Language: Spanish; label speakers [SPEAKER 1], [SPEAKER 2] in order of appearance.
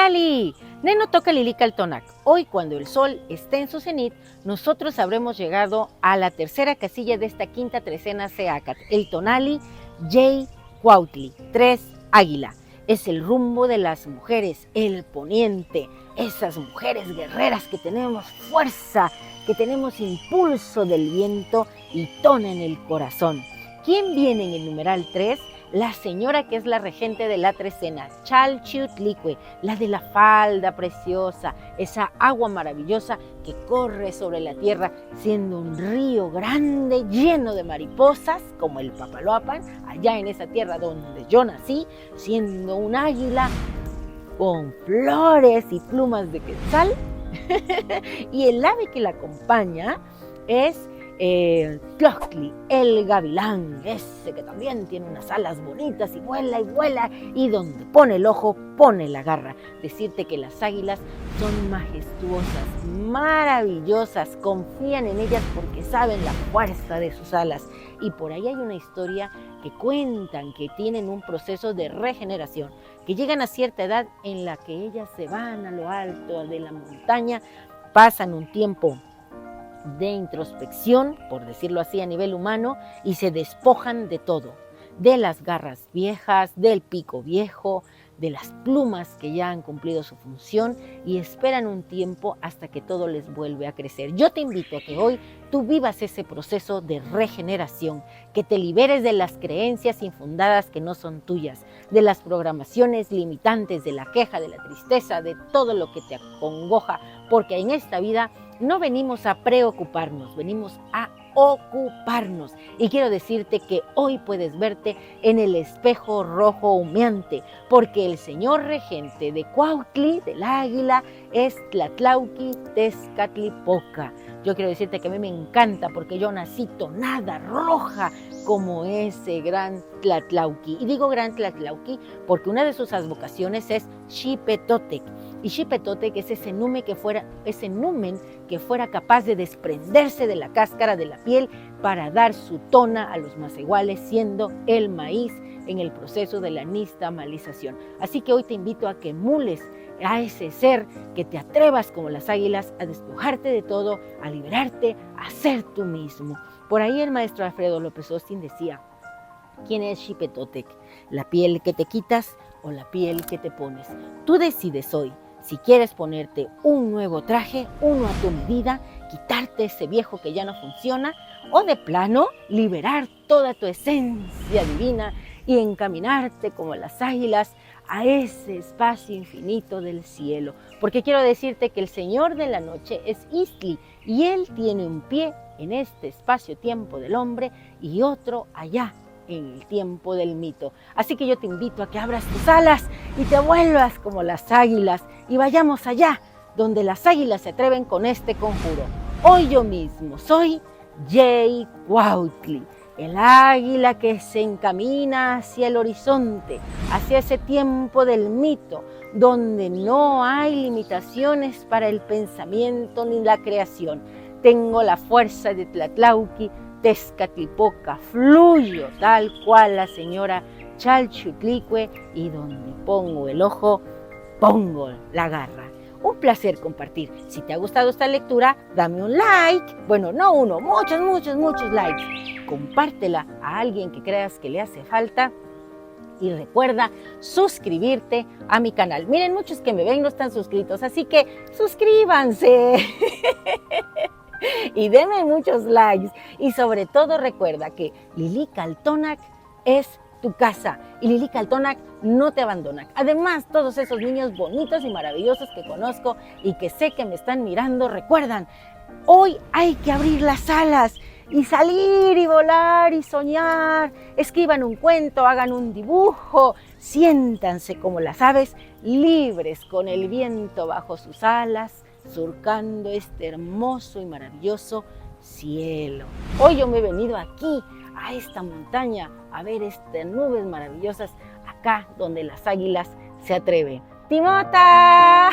[SPEAKER 1] ¡Tonali! Neno toca Lilica-Altonac. Hoy, cuando el sol esté en su cenit, nosotros habremos llegado a la tercera casilla de esta quinta trecena Seacat, el Tonali Yey Cuautli, 3 Águila. Es el rumbo de las mujeres, el poniente, esas mujeres guerreras que tenemos fuerza, que tenemos impulso del viento y tona en el corazón. ¿Quién viene en el numeral 3? La señora que es la regente de la trecena, Chalchiutlicue, la de la falda preciosa, esa agua maravillosa que corre sobre la tierra, siendo un río grande lleno de mariposas, como el Papaloapan, allá en esa tierra donde yo nací, siendo un águila con flores y plumas de quetzal. Y el ave que la acompaña es Tlochtli, el gavilán, ese que también tiene unas alas bonitas y vuela, y donde pone el ojo, pone la garra. Decirte que las águilas son majestuosas, maravillosas, confían en ellas porque saben la fuerza de sus alas. Y por ahí hay una historia que cuentan que tienen un proceso de regeneración, que llegan a cierta edad en la que ellas se van a lo alto de la montaña, pasan un tiempo de introspección, por decirlo así, a nivel humano, y se despojan de todo, de las garras viejas, del pico viejo, de las plumas que ya han cumplido su función, y esperan un tiempo hasta que todo les vuelve a crecer. Yo te invito a que hoy tú vivas ese proceso de regeneración, que te liberes de las creencias infundadas que no son tuyas, de las programaciones limitantes, de la queja, de la tristeza, de todo lo que te acongoja, porque en esta vida no venimos a preocuparnos, venimos a ocuparnos. Y quiero decirte que hoy puedes verte en el espejo rojo humeante, porque el señor regente de Cuautli, del águila, es Tlatlauqui Tezcatlipoca. Yo quiero decirte que a mí me encanta porque yo nací tonada roja como ese gran Tlatlauqui. Y digo gran Tlatlauqui porque una de sus advocaciones es Xipetotec. Y Xipetotec es ese numen que fuera capaz de desprenderse de la cáscara de la piel para dar su tona a los masehuales, siendo el maíz en el proceso de la nixtamalización. Así que hoy te invito a que emules a ese ser, que te atrevas como las águilas a despojarte de todo, a liberarte, a ser tú mismo. Por ahí el maestro Alfredo López Austin decía: ¿quién es Xipetotec? ¿La piel que te quitas o la piel que te pones? Tú decides hoy si quieres ponerte un nuevo traje, uno a tu medida, quitarte ese viejo que ya no funciona, o de plano liberar toda tu esencia divina y encaminarte como las águilas a ese espacio infinito del cielo. Porque quiero decirte que el Señor de la noche es Istli, y Él tiene un pie en este espacio-tiempo del hombre y otro allá en el tiempo del mito. Así que yo te invito a que abras tus alas y te vuelvas como las águilas y vayamos allá donde las águilas se atreven con este conjuro. Hoy yo mismo soy Yey Cuautli, el águila que se encamina hacia el horizonte, hacia ese tiempo del mito, donde no hay limitaciones para el pensamiento ni la creación. Tengo la fuerza de Tlatlauqui Tezcatlipoca, fluyo tal cual la señora Chalchiutlicue, y donde pongo el ojo, pongo la garra. Un placer compartir. Si te ha gustado esta lectura, dame un like. Bueno, no uno, muchos likes. Compártela a alguien que creas que le hace falta. Y recuerda suscribirte a mi canal. Miren, muchos que me ven no están suscritos, así que suscríbanse. Y denme muchos likes. Y sobre todo recuerda que Lilica-Altonac es tu casa. Y Lilica-Altonac no te abandona. Además, todos esos niños bonitos y maravillosos que conozco y que sé que me están mirando, recuerdan, hoy hay que abrir las alas y salir y volar y soñar. Escriban un cuento, hagan un dibujo, siéntanse como las aves, libres con el viento bajo sus alas, surcando este hermoso y maravilloso cielo. Hoy yo me he venido aquí, a esta montaña, a ver estas nubes maravillosas, acá donde las águilas se atreven. ¡Timota!